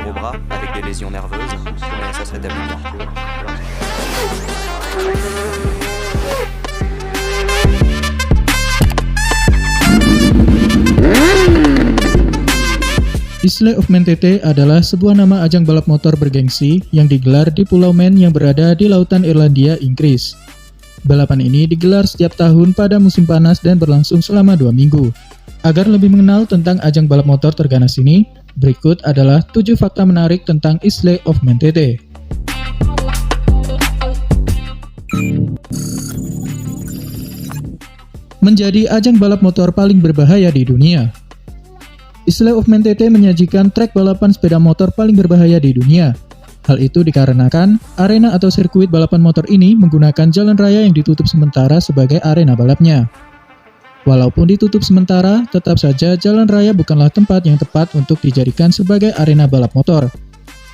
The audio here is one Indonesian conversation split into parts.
gros bras avec des lésions nerveuses, mais ça se rétablit bien. Isle of Man TT adalah sebuah nama ajang balap motor bergengsi yang digelar di Pulau Man yang berada di lautan Irlandia, Inggris. Balapan ini digelar setiap tahun pada musim panas dan berlangsung selama 2 minggu. Agar lebih mengenal tentang ajang balap motor terganas ini, berikut adalah 7 fakta menarik tentang Isle of Man TT. Menjadi ajang balap motor paling berbahaya di dunia. Isle of Man TT menyajikan trek balapan sepeda motor paling berbahaya di dunia. Hal itu dikarenakan arena atau sirkuit balapan motor ini menggunakan jalan raya yang ditutup sementara sebagai arena balapnya. Walaupun ditutup sementara, tetap saja jalan raya bukanlah tempat yang tepat untuk dijadikan sebagai arena balap motor.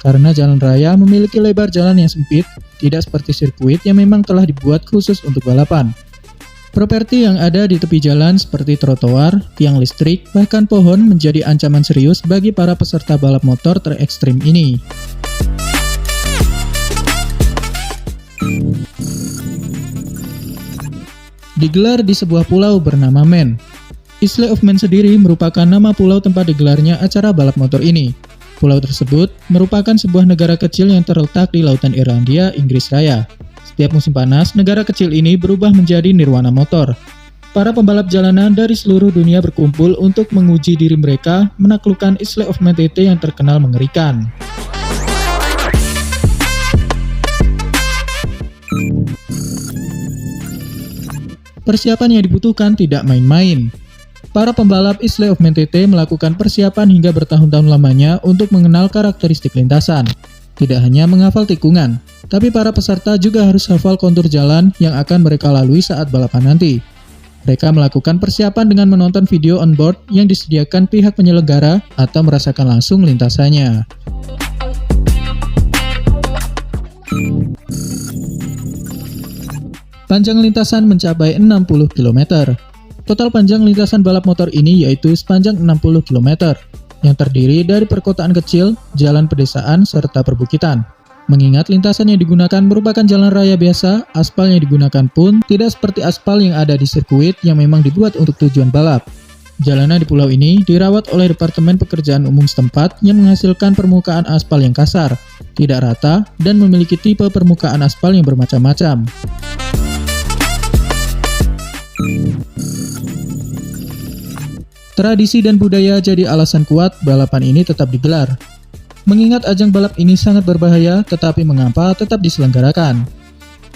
Karena jalan raya memiliki lebar jalan yang sempit, tidak seperti sirkuit yang memang telah dibuat khusus untuk balapan. Properti yang ada di tepi jalan seperti trotoar, tiang listrik, bahkan pohon menjadi ancaman serius bagi para peserta balap motor terekstrim ini. Digelar di sebuah pulau bernama Man. Isle of Man sendiri merupakan nama pulau tempat digelarnya acara balap motor ini. Pulau tersebut merupakan sebuah negara kecil yang terletak di lautan Irlandia, Inggris Raya. Setiap musim panas, negara kecil ini berubah menjadi nirwana motor. Para pembalap jalanan dari seluruh dunia berkumpul untuk menguji diri mereka menaklukkan Isle of Man TT yang terkenal mengerikan. Persiapan yang dibutuhkan tidak main-main. Para pembalap Isle of Man TT melakukan persiapan hingga bertahun-tahun lamanya untuk mengenal karakteristik lintasan. Tidak hanya menghafal tikungan, tapi para peserta juga harus hafal kontur jalan yang akan mereka lalui saat balapan nanti. Mereka melakukan persiapan dengan menonton video on-board yang disediakan pihak penyelenggara atau merasakan langsung lintasannya. Panjang lintasan mencapai 60 km. Total panjang lintasan balap motor ini yaitu sepanjang 60 km, yang terdiri dari perkotaan kecil, jalan pedesaan, serta perbukitan. Mengingat lintasan yang digunakan merupakan jalan raya biasa, aspal yang digunakan pun tidak seperti aspal yang ada di sirkuit yang memang dibuat untuk tujuan balap. Jalanan di pulau ini dirawat oleh Departemen Pekerjaan Umum setempat yang menghasilkan permukaan aspal yang kasar, tidak rata, dan memiliki tipe permukaan aspal yang bermacam-macam. Tradisi dan budaya jadi alasan kuat balapan ini tetap digelar. Mengingat ajang balap ini sangat berbahaya, tetapi mengapa tetap diselenggarakan?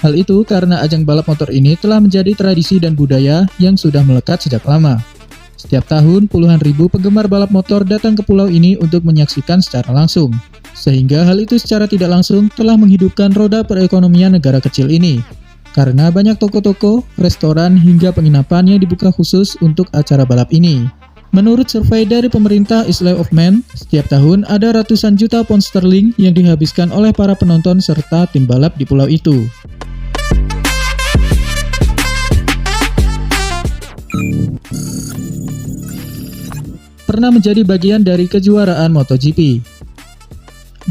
Hal itu karena ajang balap motor ini telah menjadi tradisi dan budaya yang sudah melekat sejak lama. Setiap tahun, puluhan ribu penggemar balap motor datang ke pulau ini untuk menyaksikan secara langsung. Sehingga hal itu secara tidak langsung telah menghidupkan roda perekonomian negara kecil ini. Karena banyak toko-toko, restoran, hingga penginapan yang dibuka khusus untuk acara balap ini. Menurut survei dari pemerintah Isle of Man, setiap tahun ada ratusan juta pound sterling yang dihabiskan oleh para penonton serta tim balap di pulau itu. Pernah menjadi bagian dari kejuaraan MotoGP.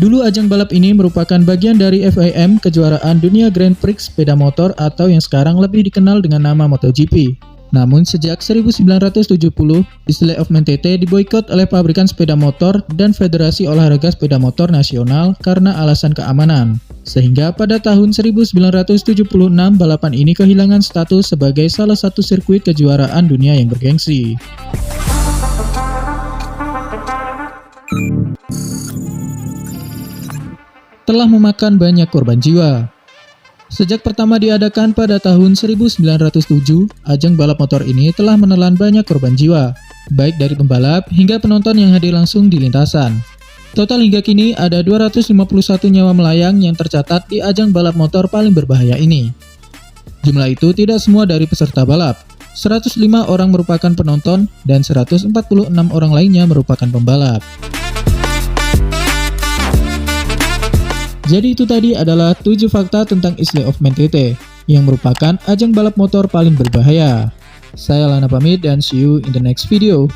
Dulu ajang balap ini merupakan bagian dari FIM, kejuaraan dunia Grand Prix sepeda motor atau yang sekarang lebih dikenal dengan nama MotoGP. Namun sejak 1970, Isle of Man TT diboikot oleh pabrikan sepeda motor dan Federasi Olahraga Sepeda Motor Nasional karena alasan keamanan. Sehingga pada tahun 1976 balapan ini kehilangan status sebagai salah satu sirkuit kejuaraan dunia yang bergengsi. Telah memakan banyak korban jiwa. Sejak pertama diadakan pada tahun 1907, ajang balap motor ini telah menelan banyak korban jiwa, baik dari pembalap hingga penonton yang hadir langsung di lintasan. Total hingga kini ada 251 nyawa melayang yang tercatat di ajang balap motor paling berbahaya ini. Jumlah itu tidak semua dari peserta balap. 105 orang merupakan penonton dan 146 orang lainnya merupakan pembalap. Jadi itu tadi adalah 7 fakta tentang Isle of Man TT yang merupakan ajang balap motor paling berbahaya. Saya Lana pamit dan see you in the next video.